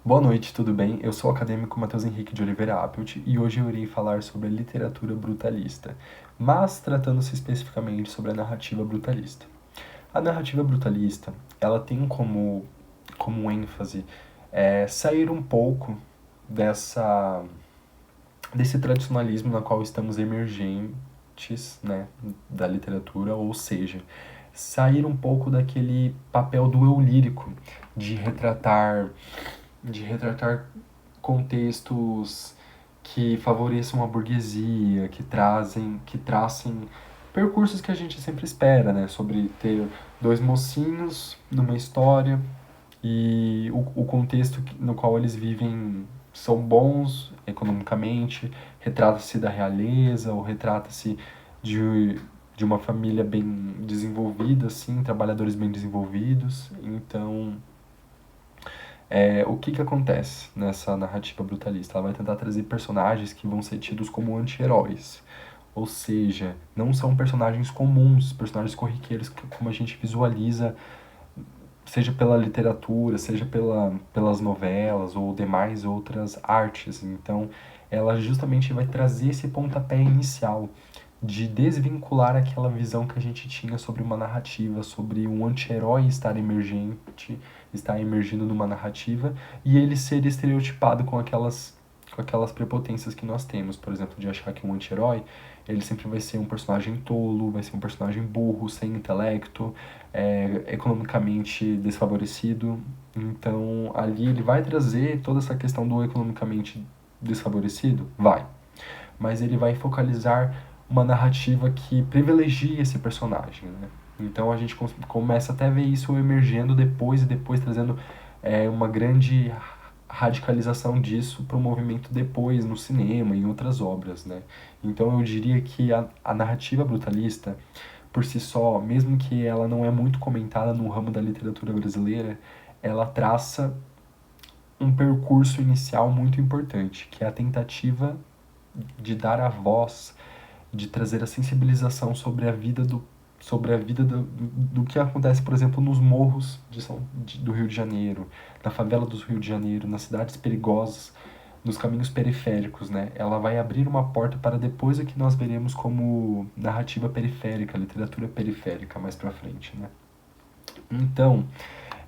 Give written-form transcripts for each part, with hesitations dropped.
Boa noite, tudo bem? Eu sou o acadêmico Matheus Henrique de Oliveira Appelt e hoje eu irei falar sobre a literatura brutalista, mas tratando-se especificamente sobre a narrativa brutalista. A narrativa brutalista, ela tem como ênfase sair um pouco dessa, desse tradicionalismo na qual estamos emergentes, né, da literatura, ou seja, sair um pouco daquele papel do eu lírico, de retratar de retratar contextos que favoreçam a burguesia, que tracem percursos que a gente sempre espera, né? Sobre ter dois mocinhos numa história e o contexto no qual eles vivem são bons economicamente, retrata-se da realeza ou retrata-se de, de uma família bem desenvolvida, assim, trabalhadores bem desenvolvidos. Então, o que que acontece nessa narrativa brutalista? Ela vai tentar trazer personagens que vão ser tidos como anti-heróis. Ou seja, não são personagens comuns, personagens corriqueiros como a gente visualiza, seja pela literatura, seja pelas novelas ou demais outras artes. Então, ela justamente vai trazer esse pontapé inicial de desvincular aquela visão que a gente tinha sobre uma narrativa, sobre um anti-herói estar emergente, estar emergindo numa narrativa e ele ser estereotipado com aquelas prepotências que nós temos, por exemplo, de achar que um anti-herói ele sempre vai ser um personagem tolo, vai ser um personagem burro, sem intelecto, economicamente desfavorecido. Então, ali ele vai trazer toda essa questão do economicamente desfavorecido? Vai. Mas ele vai focalizar uma narrativa que privilegia esse personagem, né? Então a gente começa até a ver isso emergendo depois e depois trazendo uma grande radicalização disso para o movimento depois no cinema e em outras obras, né? Então eu diria que a narrativa brutalista, por si só, mesmo que ela não é muito comentada no ramo da literatura brasileira, ela traça um percurso inicial muito importante, que é a tentativa de dar a voz, de trazer a sensibilização sobre a vida do que acontece, por exemplo, nos morros do Rio de Janeiro, na favela do Rio de Janeiro, nas cidades perigosas, nos caminhos periféricos, né? Ela vai abrir uma porta para depois o que nós veremos como narrativa periférica, literatura periférica mais para frente, né? Então,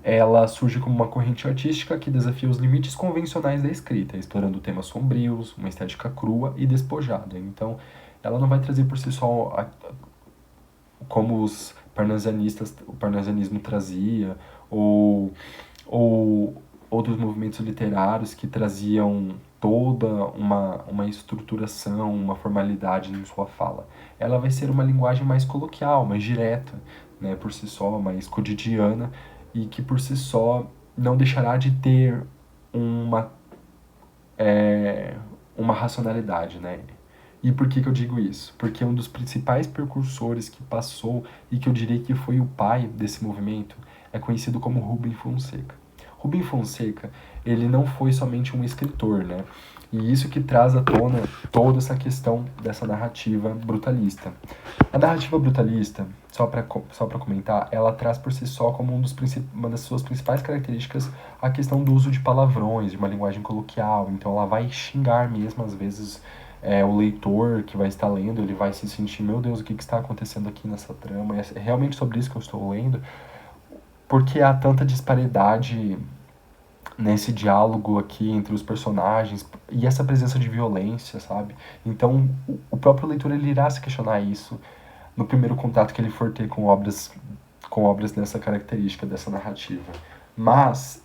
ela surge como uma corrente artística que desafia os limites convencionais da escrita, explorando temas sombrios, uma estética crua e despojada. Então, ela não vai trazer por si só como os parnasianistas, o parnasianismo trazia, ou, ou outros movimentos literários que traziam toda uma estruturação, uma formalidade em sua fala. Ela vai ser uma linguagem mais coloquial, mais direta, né, por si só, mais cotidiana, e que por si só não deixará de ter uma, uma racionalidade, né? E por que eu digo isso? Porque um dos principais precursores que passou e que eu diria que foi o pai desse movimento é conhecido como Rubem Fonseca. Rubem Fonseca, ele não foi somente um escritor, né? E isso que traz à tona toda essa questão dessa narrativa brutalista. A narrativa brutalista, só para comentar, ela traz por si só como uma das suas principais características a questão do uso de palavrões, de uma linguagem coloquial. Então ela vai xingar mesmo, às vezes, o leitor que vai estar lendo, ele vai se sentir, meu Deus, o que está acontecendo aqui nessa trama? É realmente sobre isso que eu estou lendo, porque há tanta disparidade nesse diálogo aqui entre os personagens e essa presença de violência, sabe? Então, o próprio leitor ele irá se questionar isso no primeiro contato que ele for ter com obras dessa característica, dessa narrativa. Mas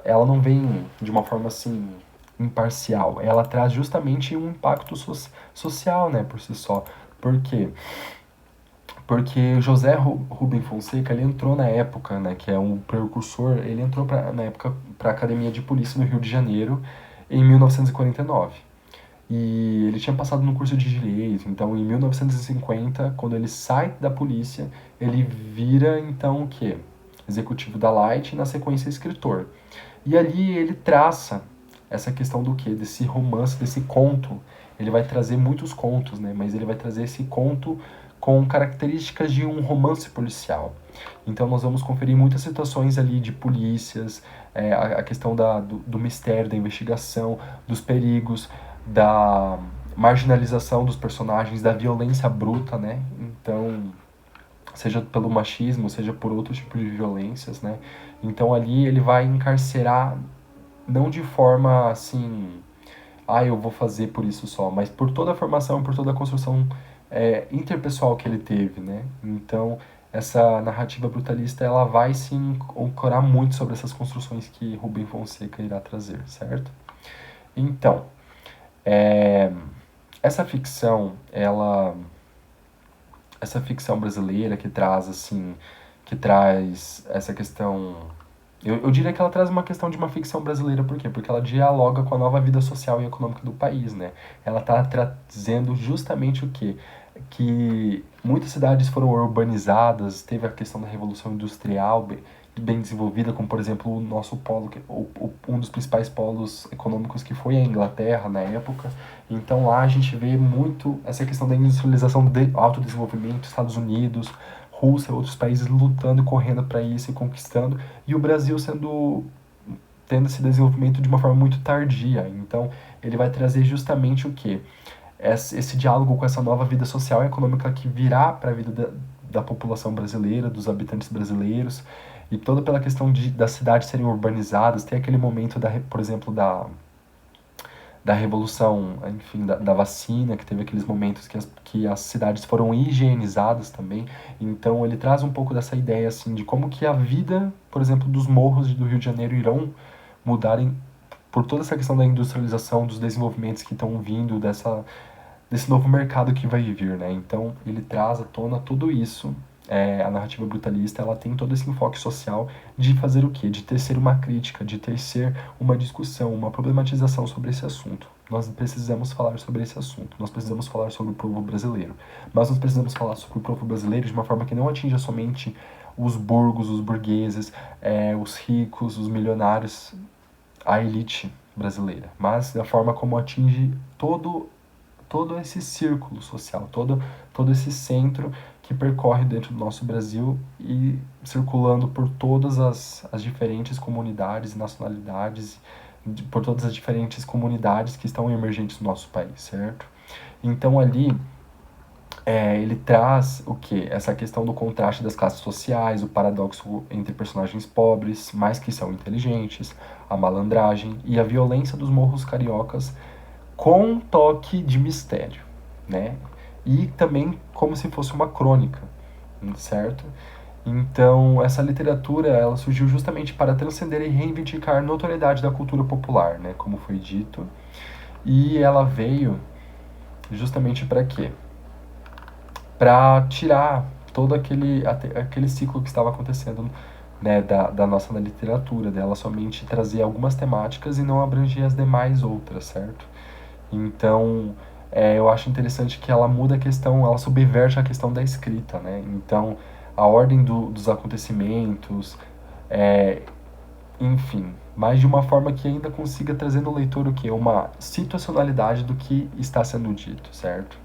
ela não vem de uma forma assim imparcial. Ela traz justamente um impacto social, né, por si só. Por quê? Porque José Rubem Fonseca, ele entrou na época, né, que é um precursor, ele entrou na época para a Academia de Polícia no Rio de Janeiro em 1949. E ele tinha passado no curso de Direito, então em 1950, quando ele sai da polícia, ele vira então o quê? Executivo da Light e na sequência escritor. E ali ele traça essa questão do quê? Desse romance, desse conto. Ele vai trazer muitos contos, né? Mas ele vai trazer esse conto com características de um romance policial. Então nós vamos conferir muitas situações ali de polícias, a questão do mistério, da investigação, dos perigos, da marginalização dos personagens, da violência bruta, né? Então, seja pelo machismo, seja por outros tipos de violências, né? Então ali ele vai encarcerar não de forma assim, eu vou fazer por isso só, mas por toda a formação, por toda a construção interpessoal que ele teve, né? Então, essa narrativa brutalista, ela vai sim ancorar muito sobre essas construções que Rubem Fonseca irá trazer, certo? Então, essa ficção, essa ficção brasileira que traz essa questão. Eu diria que ela traz uma questão de uma ficção brasileira, por quê? Porque ela dialoga com a nova vida social e econômica do país, né? Ela está trazendo justamente o quê? Que muitas cidades foram urbanizadas, teve a questão da Revolução Industrial bem desenvolvida, como por exemplo o nosso polo, um dos principais polos econômicos que foi a Inglaterra na época. Então lá a gente vê muito essa questão da industrialização, de alto desenvolvimento, Estados Unidos, Rússia, outros países lutando e correndo para isso e conquistando, e o Brasil tendo esse desenvolvimento de uma forma muito tardia. Então ele vai trazer justamente o que? Esse diálogo com essa nova vida social e econômica que virá para a vida da população brasileira, dos habitantes brasileiros, e toda pela questão das cidades serem urbanizadas, tem aquele momento, por exemplo, da revolução, enfim, da vacina, que teve aqueles momentos que as cidades foram higienizadas também. Então ele traz um pouco dessa ideia, assim, de como que a vida, por exemplo, dos morros do Rio de Janeiro irão mudarem por toda essa questão da industrialização, dos desenvolvimentos que estão vindo, desse novo mercado que vai vir, né? Então ele traz à tona tudo isso. A narrativa brutalista, ela tem todo esse enfoque social de fazer o quê? De tecer uma crítica, de tecer uma discussão, uma problematização sobre esse assunto. Nós precisamos falar sobre esse assunto, nós precisamos falar sobre o povo brasileiro, mas nós precisamos falar sobre o povo brasileiro de uma forma que não atinja somente os burgos, os burgueses, os ricos, os milionários, a elite brasileira, mas da forma como atinge todo esse círculo social, todo esse centro que percorre dentro do nosso Brasil e circulando por todas as diferentes comunidades e nacionalidades, por todas as diferentes comunidades que estão emergentes no nosso país, certo? Então ali ele traz o que? Essa questão do contraste das classes sociais, o paradoxo entre personagens pobres, mas que são inteligentes, a malandragem e a violência dos morros cariocas com um toque de mistério, né? E também como se fosse uma crônica, certo? Então, essa literatura, ela surgiu justamente para transcender e reivindicar a notoriedade da cultura popular, né? Como foi dito. E ela veio justamente para quê? Para tirar todo aquele ciclo que estava acontecendo, né, da nossa literatura, dela somente trazer algumas temáticas e não abranger as demais outras, certo? Então, eu acho interessante que ela muda a questão, ela subverte a questão da escrita, né? Então, a ordem dos acontecimentos, enfim, mas de uma forma que ainda consiga trazer no leitor o quê? Uma situacionalidade do que está sendo dito, certo?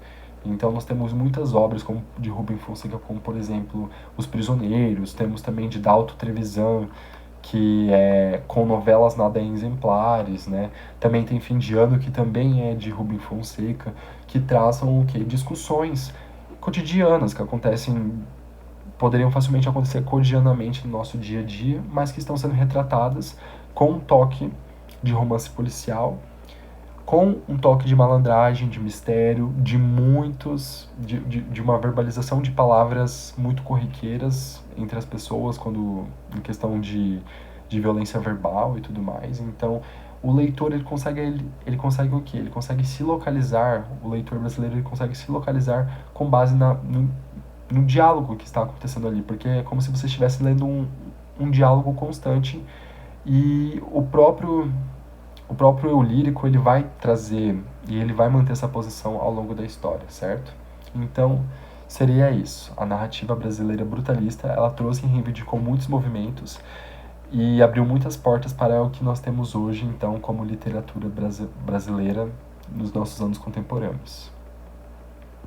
Então, nós temos muitas obras como de Rubem Fonseca, como, por exemplo, Os Prisioneiros, temos também de Dalto Trevisan, que é com novelas nada exemplares, né? Também tem Fim de Ano, que também é de Rubem Fonseca, que traçam o quê? Discussões cotidianas que poderiam facilmente acontecer cotidianamente no nosso dia a dia, mas que estão sendo retratadas com um toque de romance policial, com um toque de malandragem, de mistério, de uma verbalização de palavras muito corriqueiras entre as pessoas quando em questão de violência verbal e tudo mais. Então, o leitor ele consegue o quê? Ele consegue se localizar, o leitor brasileiro ele consegue se localizar com base no diálogo que está acontecendo ali, porque é como se você estivesse lendo um diálogo constante e o próprio eu lírico ele vai trazer e ele vai manter essa posição ao longo da história, certo? Então, seria isso. A narrativa brasileira brutalista, ela trouxe e reivindicou muitos movimentos e abriu muitas portas para o que nós temos hoje, então, como literatura brasileira nos nossos anos contemporâneos.